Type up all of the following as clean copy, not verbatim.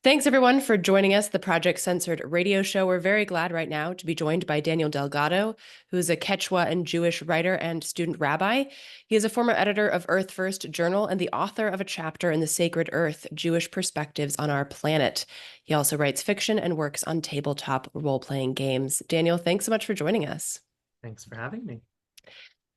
Thanks, everyone, for joining us, the Project Censored radio show. We're very glad right now to be joined by Daniel Delgado, who is a Quechua and Jewish writer and student rabbi. He is a former editor of Earth First Journal and the author of a chapter in The Sacred Earth, Jewish Perspectives on Our Planet. He also writes fiction and works on tabletop role-playing games. Daniel, thanks so much for joining us. Thanks for having me.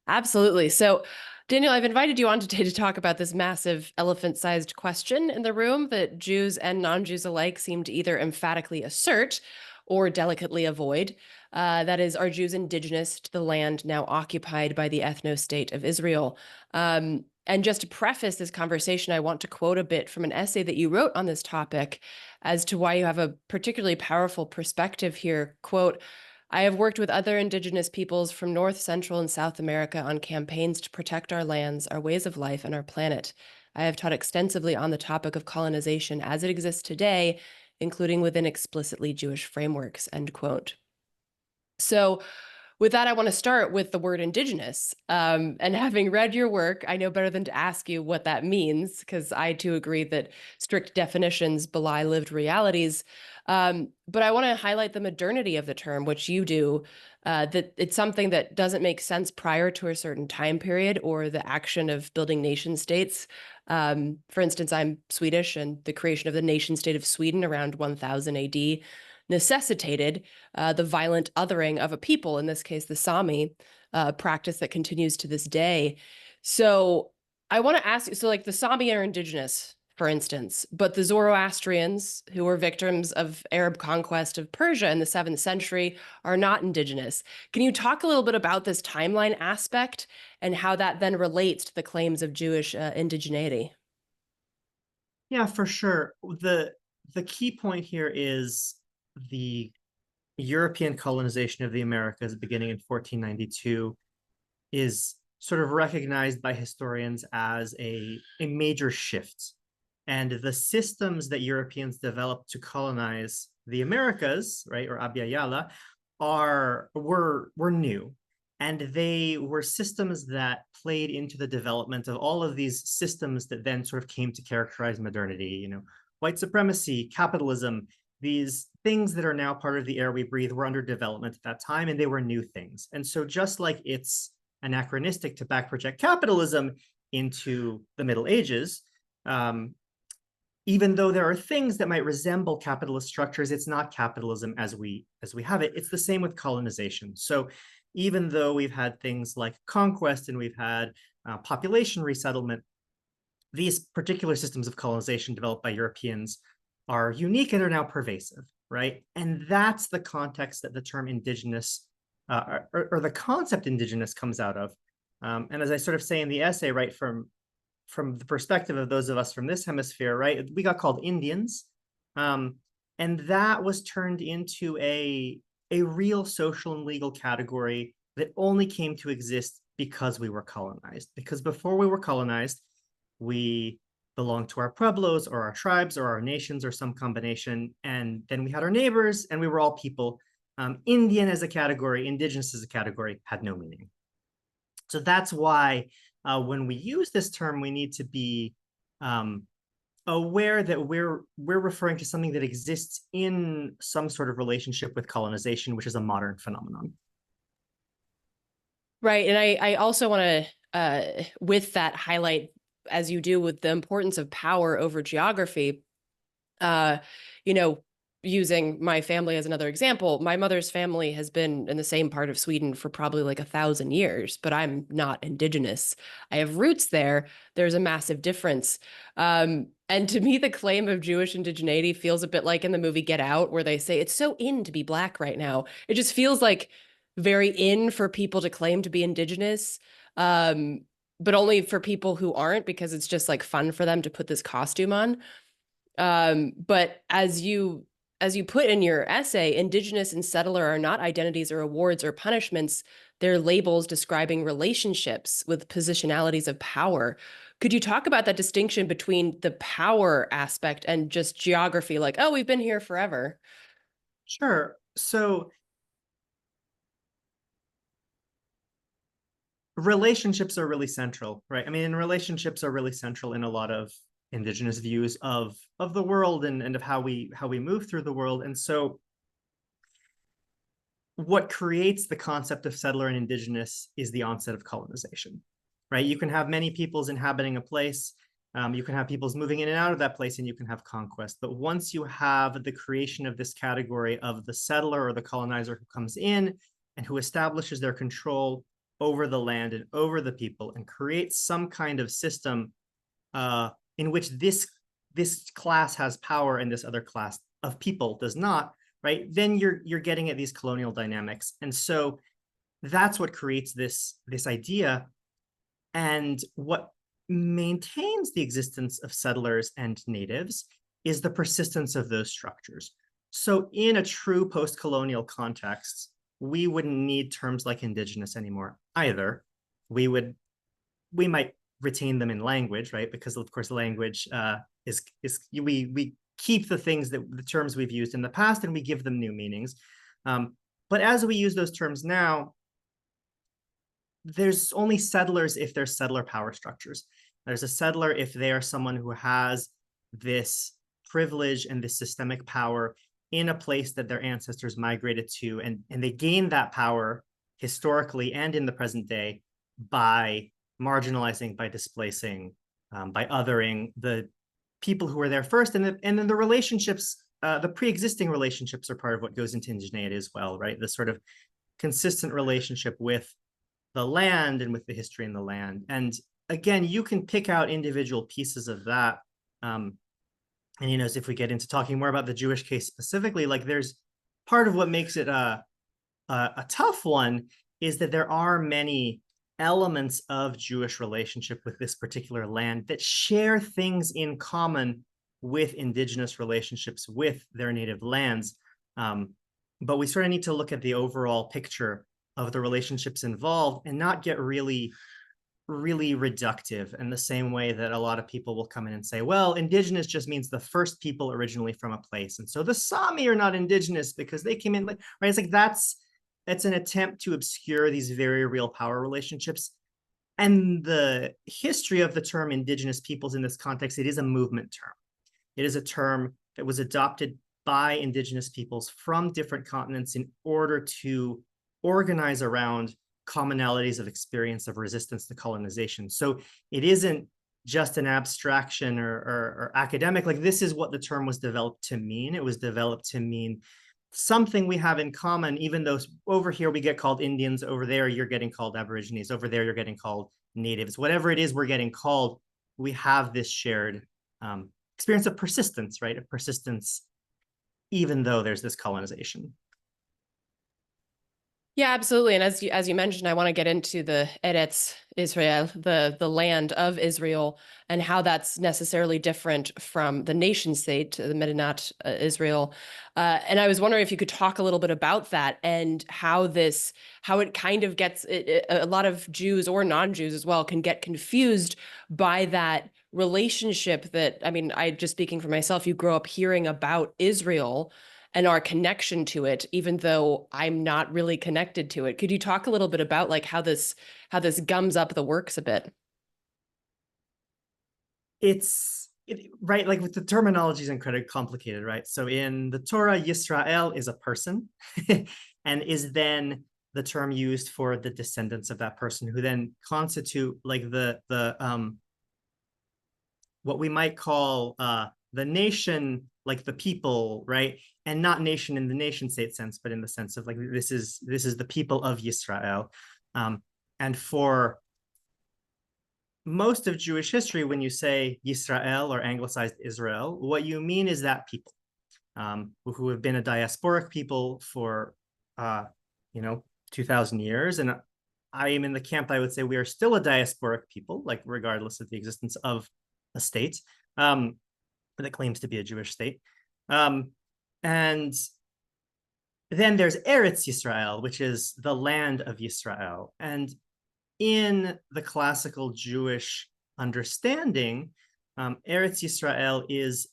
Absolutely. So, Daniel, I've invited you on today to talk about this massive elephant-sized question in the room that Jews and non-Jews alike seem to either emphatically assert or delicately avoid. That is, are Jews indigenous to the land now occupied by the ethno-state of Israel? And just to preface this conversation, I want to quote a bit from an essay that you wrote on this topic as to why you have a particularly powerful perspective here. Quote, I have worked with other indigenous peoples from North, Central, and South America on campaigns to protect our lands, our ways of life, and our planet. I have taught extensively on the topic of colonization as it exists today, including within explicitly Jewish frameworks, end quote. So with that, I want to start with the word indigenous. And having read your work, I know better than to ask you what that means, because I too agree that strict definitions belie lived realities. But I want to highlight the modernity of the term, which you do, that it's something that doesn't make sense prior to a certain time period or the action of building nation states. For instance, I'm Swedish, and the creation of the nation state of Sweden around 1000 AD necessitated the violent othering of a people, in this case, the Sami, practice that continues to this day. So I want to ask you, so like the Sami are indigenous, for instance, but the Zoroastrians, who were victims of Arab conquest of Persia in the 7th century, are not indigenous. Can you talk a little bit about this timeline aspect and how that then relates to the claims of Jewish indigeneity? Yeah, for sure. The key point here is the European colonization of the Americas beginning in 1492 is sort of recognized by historians as a major shift. And the systems that Europeans developed to colonize the Americas, right, or Abya Yala, were new. And they were systems that played into the development of all of these systems that then sort of came to characterize modernity, white supremacy, capitalism, these things that are now part of the air we breathe were under development at that time, and they were new things. And so just like it's anachronistic to back project capitalism into the Middle Ages, even though there are things that might resemble capitalist structures, it's not capitalism as we have it. It's the same with colonization. So even though we've had things like conquest and we've had population resettlement, these particular systems of colonization developed by Europeans are unique and are now pervasive, right? And that's the context that the term indigenous or the concept indigenous comes out of. And as I sort of say in the essay, right, from the perspective of those of us from this hemisphere, right, we got called Indians. And that was turned into a real social and legal category that only came to exist because we were colonized. Because before we were colonized, we belonged to our pueblos or our tribes or our nations or some combination. And then we had our neighbors and we were all people. Indian as a category, indigenous as a category had no meaning. So that's why when we use this term, we need to be aware that we're referring to something that exists in some sort of relationship with colonization, which is a modern phenomenon. Right. And I also want to, with that, highlight, as you do, with the importance of power over geography. You know, using my family as another example, my mother's family has been in the same part of Sweden for probably like 1,000 years, but I'm not indigenous. I have roots there. There's a massive difference. And to me, the claim of Jewish indigeneity feels a bit like in the movie Get Out, where they say it's so in to be Black right now. It just feels like very in for people to claim to be indigenous, but only for people who aren't, because it's just like fun for them to put this costume on. But as you put in your essay, indigenous and settler are not identities or awards or punishments. They're labels describing relationships with positionalities of power. Could you talk about that distinction between the power aspect and just geography? Like, oh, we've been here forever. Sure. So relationships are really central, right? I mean, relationships are really central in a lot of indigenous views of the world and of how we move through the world. And so what creates the concept of settler and indigenous is the onset of colonization, right? You can have many peoples inhabiting a place. You can have peoples moving in and out of that place, and you can have conquest. But once you have the creation of this category of the settler or the colonizer who comes in and who establishes their control over the land and over the people and creates some kind of system in which this class has power and this other class of people does not, right? Then you're getting at these colonial dynamics. And so that's what creates this idea. And what maintains the existence of settlers and natives is the persistence of those structures. So in a true post-colonial context, we wouldn't need terms like indigenous anymore either. We might retain them in language, right? Because of course, language is we keep the terms we've used in the past and we give them new meanings. But as we use those terms now, there's only settlers if there's settler power structures. There's a settler if they are someone who has this privilege and this systemic power in a place that their ancestors migrated to, and they gain that power historically and in the present day by marginalizing, by displacing, by othering the people who were there first. And then the relationships, the pre-existing relationships are part of what goes into indigeneity as well, right? The sort of consistent relationship with the land and with the history in the land. And again, you can pick out individual pieces of that. And, you know, as if we get into talking more about the Jewish case specifically, like there's part of what makes it a tough one is that there are many elements of Jewish relationship with this particular land that share things in common with indigenous relationships with their native lands. But we sort of need to look at the overall picture of the relationships involved and not get really reductive in the same way that a lot of people will come in and say, well, indigenous just means the first people originally from a place. And so the Sami are not indigenous because they came in, right? It's like it's an attempt to obscure these very real power relationships. And the history of the term indigenous peoples in this context, it is a movement term. It is a term that was adopted by indigenous peoples from different continents in order to organize around commonalities of experience of resistance to colonization. So it isn't just an abstraction or academic, like this is what the term was developed to mean. It was developed to mean something we have in common, even though over here we get called Indians, over there you're getting called Aborigines, over there you're getting called natives, whatever it is we're getting called, we have this shared experience of persistence, right? Of persistence, even though there's this colonization. Yeah, absolutely. And as you mentioned, I want to get into the Eretz Israel, the land of Israel, and how that's necessarily different from the nation state, the Medinat Israel. And I was wondering if you could talk a little bit about that and how it kind of gets a lot of Jews or non-Jews as well can get confused by that relationship that, I mean, I just speaking for myself, you grow up hearing about Israel and our connection to it, even though I'm not really connected to it. Could you talk a little bit about like how this gums up the works a bit? Right, like with the terminology is incredibly complicated, right? So in the Torah, Yisrael is a person and is then the term used for the descendants of that person who then constitute like the what we might call the nation, like the people, right? And not nation in the nation state sense, but in the sense of like this is the people of Yisrael. And for most of Jewish history, when you say Yisrael or anglicized Israel, what you mean is that people who have been a diasporic people for 2,000 years. And I am in the camp, I would say we are still a diasporic people, like regardless of the existence of a state that claims to be a Jewish state. And then there's Eretz Yisrael, which is the land of Yisrael. And in the classical Jewish understanding, Eretz Yisrael is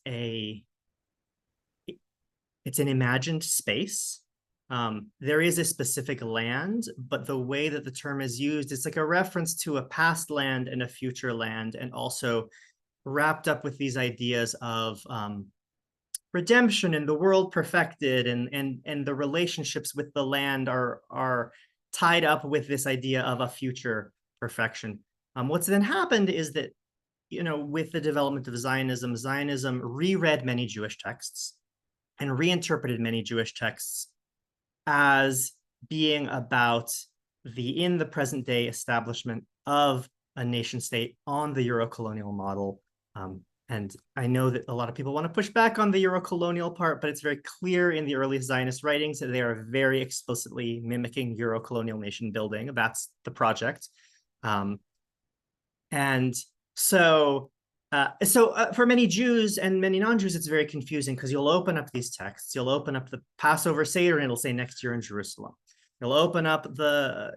it's an imagined space. There is a specific land, but the way that the term is used, it's like a reference to a past land and a future land, and also wrapped up with these ideas of redemption and the world perfected, and the relationships with the land are tied up with this idea of a future perfection. What's then happened is that, with the development of Zionism, Zionism reread many Jewish texts and reinterpreted many Jewish texts as being about the in the present day establishment of a nation state on the Euro-colonial model. And I know that a lot of people want to push back on the Euro-colonial part, but it's very clear in the early Zionist writings that they are very explicitly mimicking Euro-colonial nation building. That's the project. And so for many Jews and many non-Jews, it's very confusing because you'll open up these texts. You'll open up the Passover Seder and it'll say next year in Jerusalem. You'll open up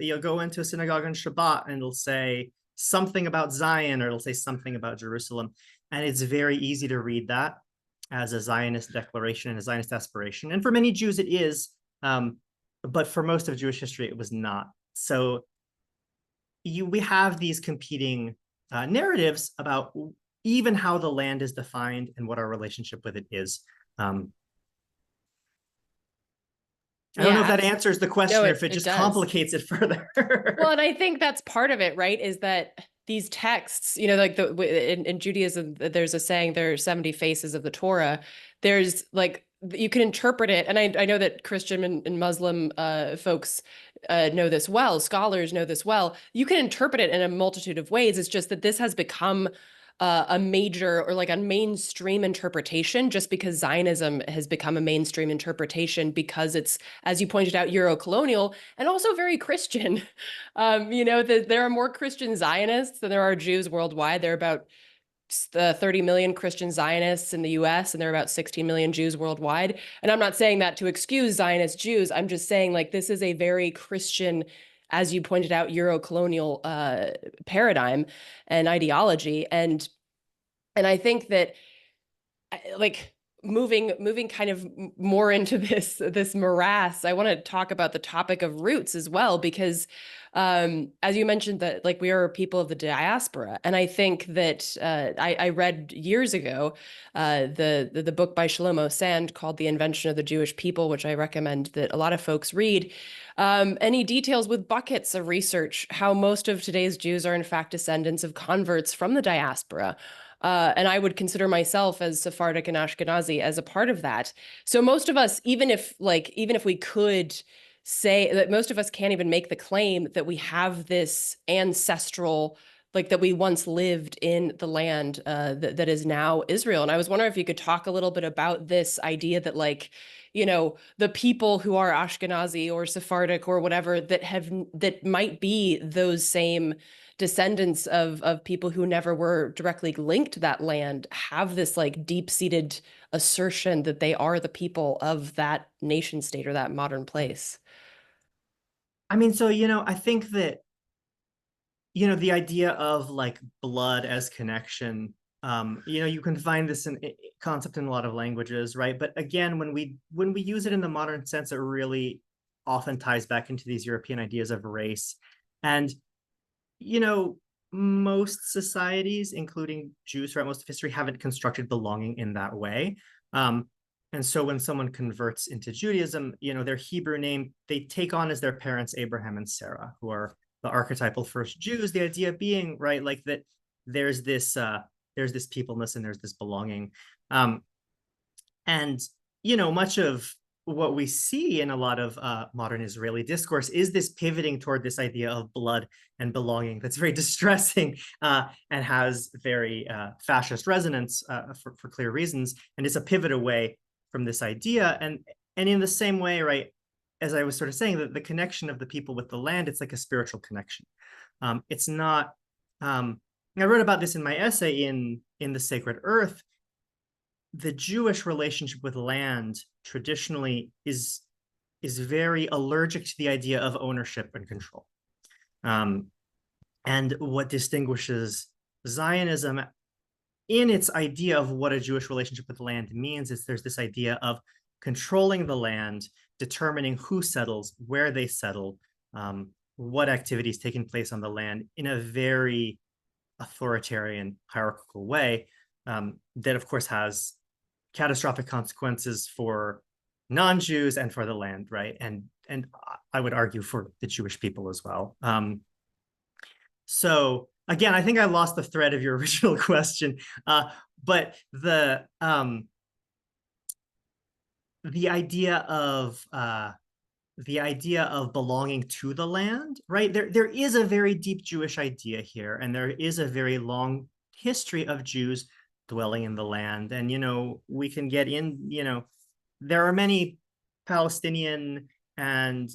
you'll go into a synagogue on Shabbat and it'll say something about Zion, or it'll say something about Jerusalem. And it's very easy to read that as a Zionist declaration and a Zionist aspiration. And for many Jews, it is. But for most of Jewish history, it was not. So we have these competing narratives about even how the land is defined and what our relationship with it is. I don't know if that answers the question, or if it just complicates it further. Well, and I think that's part of it, right? Is that these texts, like in Judaism, there's a saying, there are 70 faces of the Torah. There's you can interpret it. And I know that Christian and Muslim folks know this well, scholars know this well. You can interpret it in a multitude of ways. It's just that this has become a major, or a mainstream interpretation, just because Zionism has become a mainstream interpretation, because it's, as you pointed out, Euro-colonial and also very Christian. There are more Christian Zionists than there are Jews worldwide. There are about 30 million Christian Zionists in the US, and there are about 16 million Jews worldwide. And I'm not saying that to excuse Zionist Jews. I'm just saying this is a very Christian, as you pointed out, Euro-colonial paradigm and ideology. And I think that moving kind of more into this morass, I want to talk about the topic of roots as well, because as you mentioned, that we are people of the diaspora. And I think that I read years ago the book by Shlomo Sand called The Invention of the Jewish People, which I recommend that a lot of folks read. And he details with buckets of research how most of today's Jews are in fact descendants of converts from the diaspora. And I would consider myself as Sephardic and Ashkenazi as a part of that. So most of us, even if we could say that, most of us can't even make the claim that we have this ancestral, that we once lived in the land that is now Israel. And I was wondering if you could talk a little bit about this idea that the people who are Ashkenazi or Sephardic or whatever that might be those same descendants of people who never were directly linked to that land, have this deep-seated assertion that they are the people of that nation state or that modern place. I mean, so, I think that, the idea of blood as connection, you can find this concept in a lot of languages, right? But again, when we use it in the modern sense, it really often ties back into these European ideas of race. And, most societies, including Jews throughout most of history, haven't constructed belonging in that way. And so when someone converts into Judaism, their Hebrew name, they take on as their parents Abraham and Sarah, who are the archetypal first Jews. The idea being, right, that there's this peopleness and there's this belonging. And, much of what we see in a lot of modern Israeli discourse is this pivoting toward this idea of blood and belonging that's very distressing and has very fascist resonance for clear reasons. And it's a pivot away from this idea. And in the same way, right, as I was sort of saying, that the connection of the people with the land, it's like a spiritual connection. It's not, I wrote about this in my essay in The Sacred Earth. The Jewish relationship with land traditionally is very allergic to the idea of ownership and control. And what distinguishes Zionism in its idea of what a Jewish relationship with land means is there's this idea of controlling the land, determining who settles, where they settle, what activities taking place on the land in a very authoritarian, hierarchical way. that of course has catastrophic consequences for non-Jews and for the land, right? And I would argue for the Jewish people as well. So again, I think I lost the thread of your original question, but the idea of belonging to the land, right? There is a very deep Jewish idea here, and there is a very long history of Jews dwelling in the land. And, we can get in, there are many Palestinian and,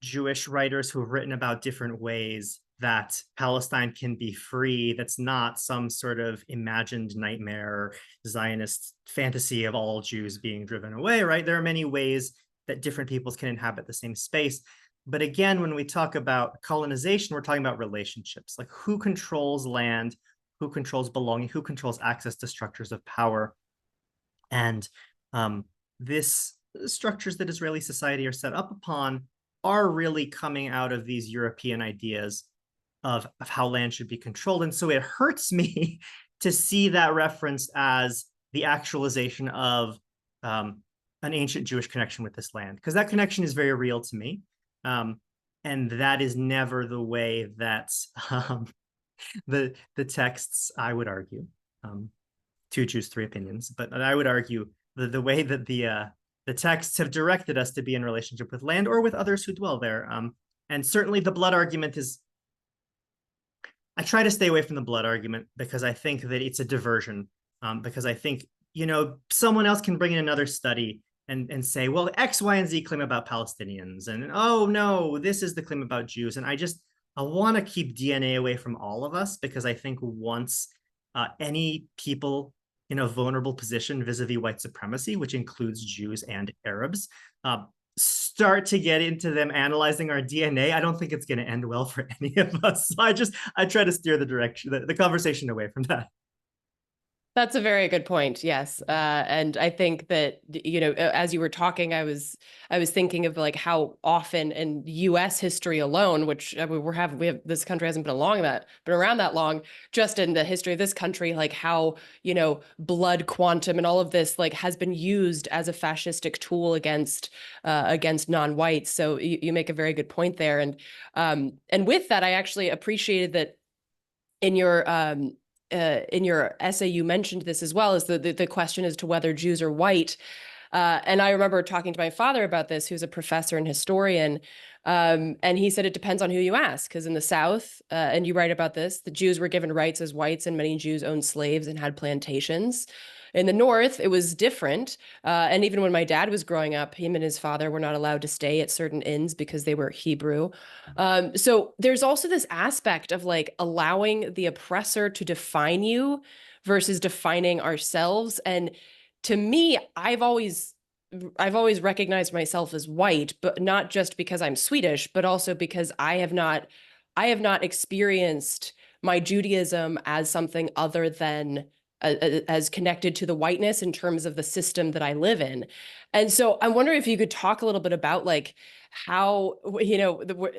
Jewish writers who have written about different ways that Palestine can be free. That's not some sort of imagined nightmare Zionist fantasy of all Jews being driven away, right? There are many ways that different peoples can inhabit the same space. But again, when we talk about colonization, we're talking about relationships, like who controls land, who controls belonging, who controls access to structures of power. And this structures that Israeli society are set up upon are really coming out of these European ideas of how land should be controlled. And so it hurts me to see that referenced as the actualization of an ancient Jewish connection with this land, because that connection is very real to me. And that is never the way that the texts, I would argue, two Jews, three opinions, but I would argue the way that the texts have directed us to be in relationship with land or with others who dwell there. And certainly the blood argument is, I try to stay away from the blood argument because I think that it's a diversion, because I think, someone else can bring in another study and say, well, X, Y, and Z claim about Palestinians. And, oh, no, this is the claim about Jews. And I want to keep DNA away from all of us, because I think once any people in a vulnerable position vis-a-vis white supremacy, which includes Jews and Arabs, start to get into them analyzing our DNA, I don't think it's going to end well for any of us. So I try to steer the conversation away from that. That's a very good point. Yes. And I think that, as you were talking, I was thinking of like how often in US history alone, which we have this country hasn't been around that long, just in the history of this country, like how, blood quantum and all of this like has been used as a fascistic tool against non-whites. So you make a very good point there. And with that, I actually appreciated that in your essay, you mentioned this as well, as the question as to whether Jews are white. And I remember talking to my father about this, who's a professor and historian. And he said it depends on who you ask, because in the South, and you write about this, the Jews were given rights as whites, and many Jews owned slaves and had plantations. In the North, it was different. And even when my dad was growing up, him and his father were not allowed to stay at certain inns because they were Hebrew. So there's also this aspect of like allowing the oppressor to define you versus defining ourselves. And to me, I've always recognized myself as white, but not just because I'm Swedish, but also because I have not experienced my Judaism as something other than as connected to the whiteness in terms of the system that I live in. And so I'm wondering if you could talk a little bit about like how,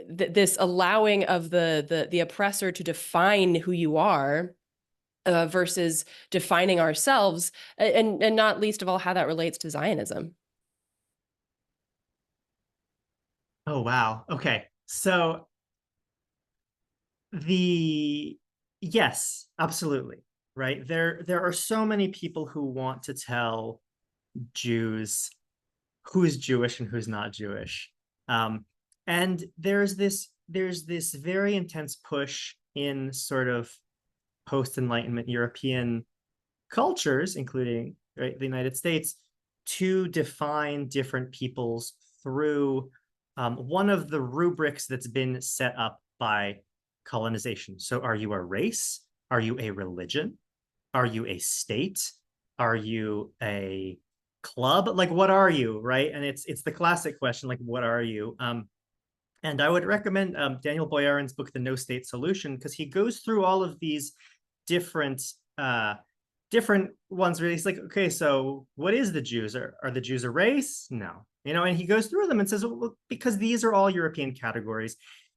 this allowing of the oppressor to define who you are, versus defining ourselves, and not least of all, how that relates to Zionism. Oh, wow. Okay. So yes, absolutely. Right. There are so many people who want to tell Jews who's Jewish and who's not Jewish. And there's this very intense push in sort of post-Enlightenment European cultures, including, right, the United States, to define different peoples through one of the rubrics that's been set up by colonization. So are you a race? Are you a religion? Are you a state? Are you a club? Like, what are you, right? And it's the classic question, like, what are you? And I would recommend Daniel Boyarin's book, The No State Solution, because he goes through all of these different ones where he's like, okay, so what is the Jews? Are the Jews a race? No. And he goes through them and says, well, because these are all European categories.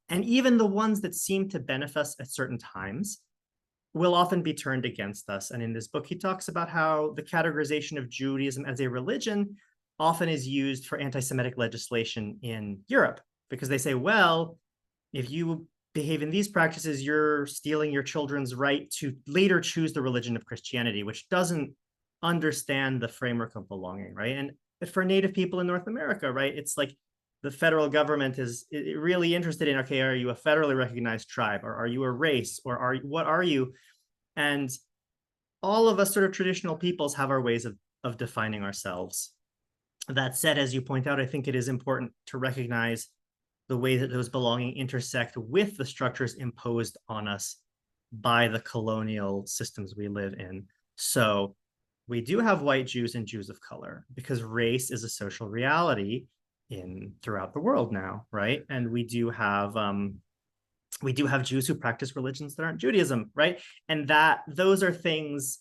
And even the ones that seem to benefit us at certain times, will often be turned against us. And in this book, he talks about how the categorization of Judaism as a religion often is used for anti-Semitic legislation in Europe, because they say, well, if you behave in these practices, you're stealing your children's right to later choose the religion of Christianity, which doesn't understand the framework of belonging, right? And for Native people in North America, right, it's like the federal government is really interested in, okay, are you a federally recognized tribe, or are you a race, or what are you? And all of us sort of traditional peoples have our ways of defining ourselves. That said, as you point out, I think it is important to recognize the way that those belonging intersect with the structures imposed on us by the colonial systems we live in. So we do have white Jews and Jews of color, because race is a social reality throughout the world now, right? And we do have Jews who practice religions that aren't Judaism, right? And that those are things,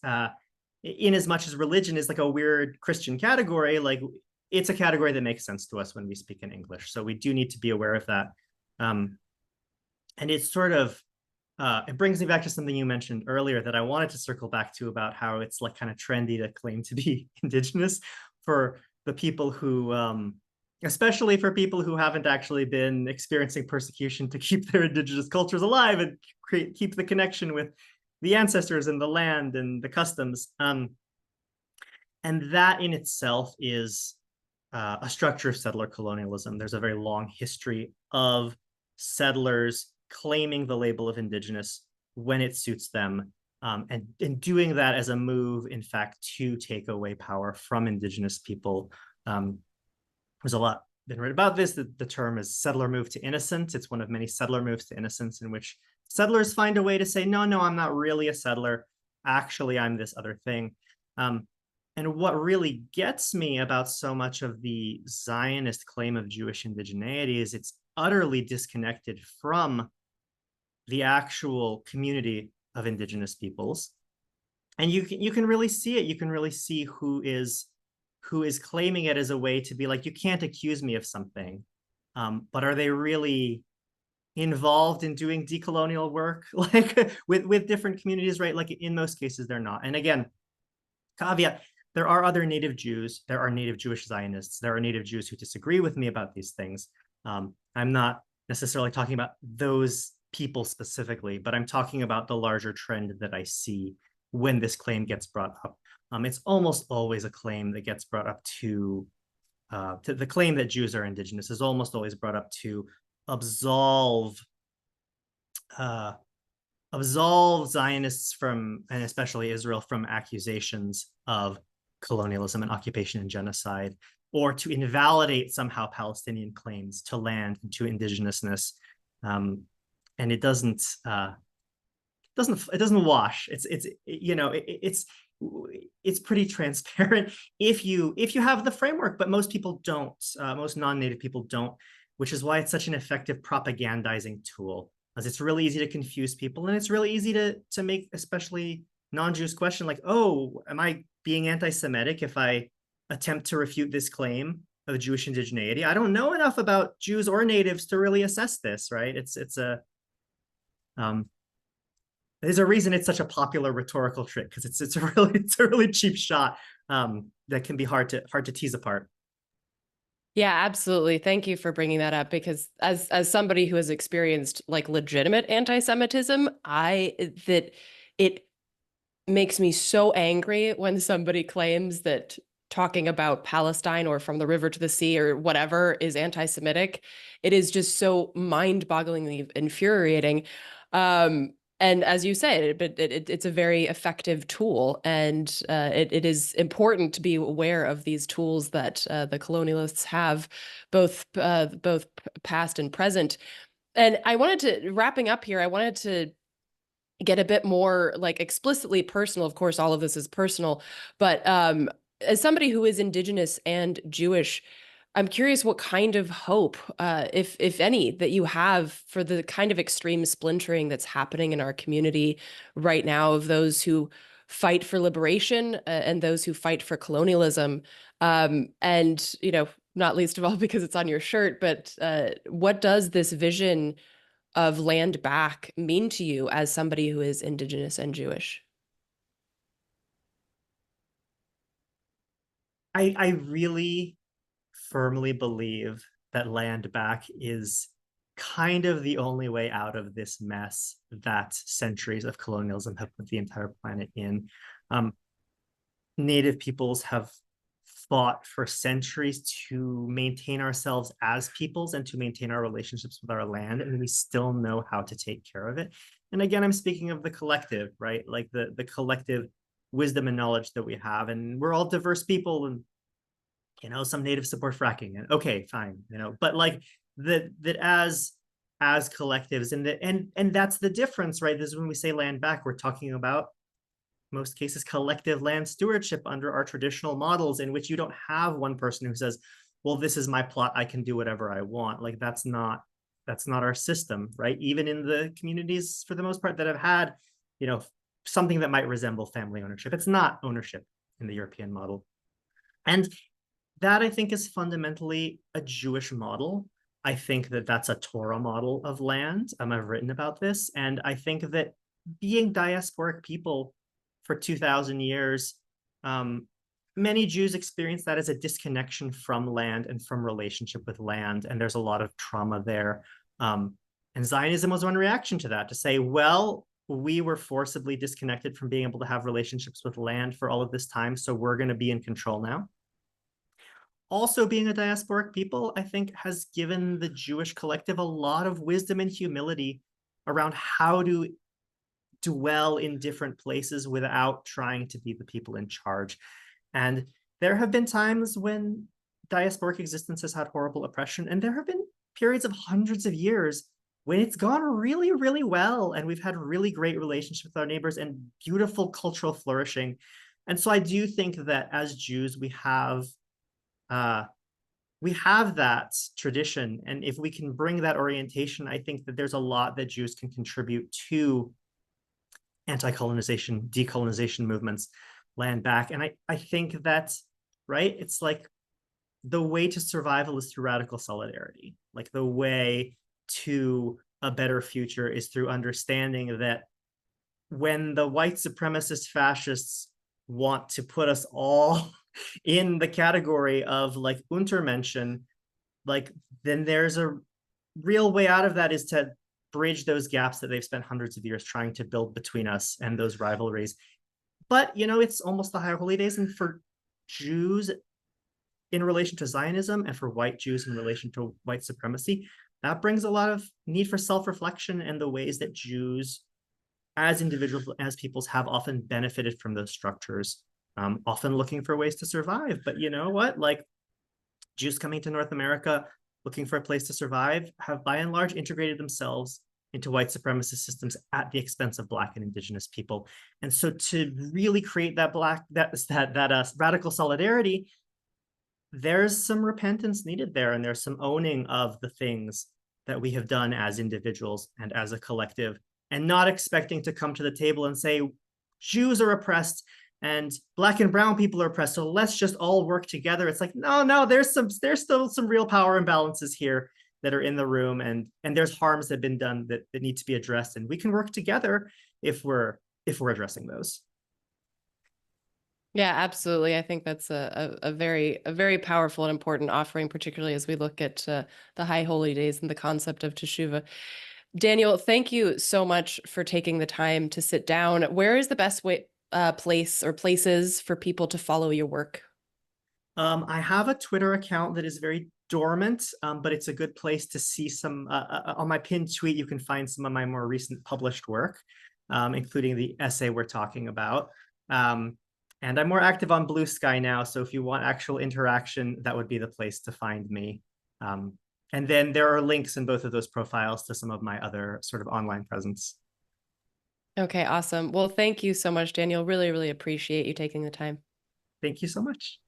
in as much as religion is like a weird Christian category, like it's a category that makes sense to us when we speak in English. So we do need to be aware of that. And it's sort of, it brings me back to something you mentioned earlier that I wanted to circle back to, about how it's like kind of trendy to claim to be Indigenous for the people who, especially for people who haven't actually been experiencing persecution, to keep their Indigenous cultures alive and keep the connection with the ancestors and the land and the customs. And that in itself is a structure of settler colonialism. There's a very long history of settlers claiming the label of Indigenous when it suits them, and doing that as a move, in fact, to take away power from Indigenous people. There's a lot been written about this. The term is settler move to innocence. It's one of many settler moves to innocence, in which settlers find a way to say, no, I'm not really a settler. Actually, I'm this other thing. And what really gets me about so much of the Zionist claim of Jewish indigeneity is it's utterly disconnected from the actual community of Indigenous peoples. And you can really see it. You can really see who is claiming it as a way to be like, you can't accuse me of something. But are they really involved in doing decolonial work, like with different communities, right? Like in most cases, they're not. And again, caveat, there are other Native Jews, there are Native Jewish Zionists, there are Native Jews who disagree with me about these things. I'm not necessarily talking about those people specifically, but I'm talking about the larger trend that I see when this claim gets brought up. It's almost always a claim that gets brought up to the claim that Jews are Indigenous is almost always brought up to absolve Zionists from, and especially Israel, from accusations of colonialism and occupation and genocide, or to invalidate somehow Palestinian claims to land and to indigenousness. And it doesn't wash. It's pretty transparent if you have the framework, but most people don't. Most non-Native people don't, which is why it's such an effective propagandizing tool, as it's really easy to confuse people, and it's really easy to make especially non-Jews question, like, oh, am I being anti-Semitic if I attempt to refute this claim of Jewish indigeneity? I don't know enough about Jews or natives to really assess this, right? There's a reason it's such a popular rhetorical trick, because it's a really cheap shot that can be hard to tease apart. Yeah, absolutely. Thank you for bringing that up, because as somebody who has experienced like legitimate anti-Semitism, that it makes me so angry when somebody claims that talking about Palestine or from the river to the sea or whatever is anti-Semitic. It is just so mind-bogglingly infuriating. And as you say, it's a very effective tool, and it is important to be aware of these tools that the colonialists have, both past and present. And I wanted to, wrapping up here, I wanted to get a bit more like explicitly personal. Of course, all of this is personal, but as somebody who is Indigenous and Jewish, I'm curious what kind of hope, if any, that you have for the kind of extreme splintering that's happening in our community right now, of those who fight for liberation and those who fight for colonialism. And, not least of all because it's on your shirt, but what does this vision of land back mean to you as somebody who is Indigenous and Jewish? I really firmly believe that land back is kind of the only way out of this mess that centuries of colonialism have put the entire planet in. Um, Native peoples have fought for centuries to maintain ourselves as peoples and to maintain our relationships with our land, and we still know how to take care of it. And again, I'm speaking of the collective, right? Like the collective wisdom and knowledge that we have, and we're all diverse people, and some natives support fracking, and okay, fine, but like that as collectives, and that's the difference, right? This is when we say land back, we're talking about most cases collective land stewardship under our traditional models, in which you don't have one person who says, well, this is my plot, I can do whatever I want. Like that's not our system, right? Even in the communities for the most part that have had something that might resemble family ownership, it's not ownership in the European model. And that, I think, is fundamentally a Jewish model. I think that that's a Torah model of land. I've written about this, and I think that being diasporic people for 2,000 years, many Jews experience that as a disconnection from land and from relationship with land, and there's a lot of trauma there. And Zionism was one reaction to that, to say, well, we were forcibly disconnected from being able to have relationships with land for all of this time, so we're going to be in control now. Also, being a diasporic people, I think, has given the Jewish collective a lot of wisdom and humility around how to dwell in different places without trying to be the people in charge. And there have been times when diasporic existence has had horrible oppression, and there have been periods of hundreds of years when it's gone really, really well, and we've had really great relationships with our neighbors and beautiful cultural flourishing. And so I do think that as Jews, we have that tradition, and if we can bring that orientation, I think that there's a lot that Jews can contribute to anti-colonization, decolonization movements, land back. And I think that's right. It's like the way to survival is through radical solidarity. Like the way to a better future is through understanding that when the white supremacist fascists want to put us all in the category of like Untermenschen, like then there's a real way out of that, is to bridge those gaps that they've spent hundreds of years trying to build between us and those rivalries. But it's almost the High Holy Days, and for Jews in relation to Zionism and for white Jews in relation to white supremacy, that brings a lot of need for self-reflection and the ways that Jews as individuals, as peoples, have often benefited from those structures, often looking for ways to survive. But you know what? Like Jews coming to North America looking for a place to survive have by and large integrated themselves into white supremacist systems at the expense of Black and Indigenous people. And so to really create that radical solidarity, there's some repentance needed there, and there's some owning of the things that we have done as individuals and as a collective, and not expecting to come to the table and say, Jews are oppressed and Black and brown people are oppressed, so let's just all work together. It's like, no, there's still some real power imbalances here that are in the room, and there's harms that have been done that need to be addressed, and we can work together if we're addressing those. Yeah, absolutely. I think that's a very powerful and important offering, particularly as we look at the High Holy Days and the concept of Teshuvah. Daniel, thank you so much for taking the time to sit down. Where is the best place or places for people to follow your work? I have a Twitter account that is very dormant, but it's a good place to see some. On my pinned tweet, you can find some of my more recent published work, including the essay we're talking about. And I'm more active on Blue Sky now, so if you want actual interaction, that would be the place to find me. And then there are links in both of those profiles to some of my other sort of online presence. Okay, awesome. Well, thank you so much, Daniel. Really, really appreciate you taking the time. Thank you so much.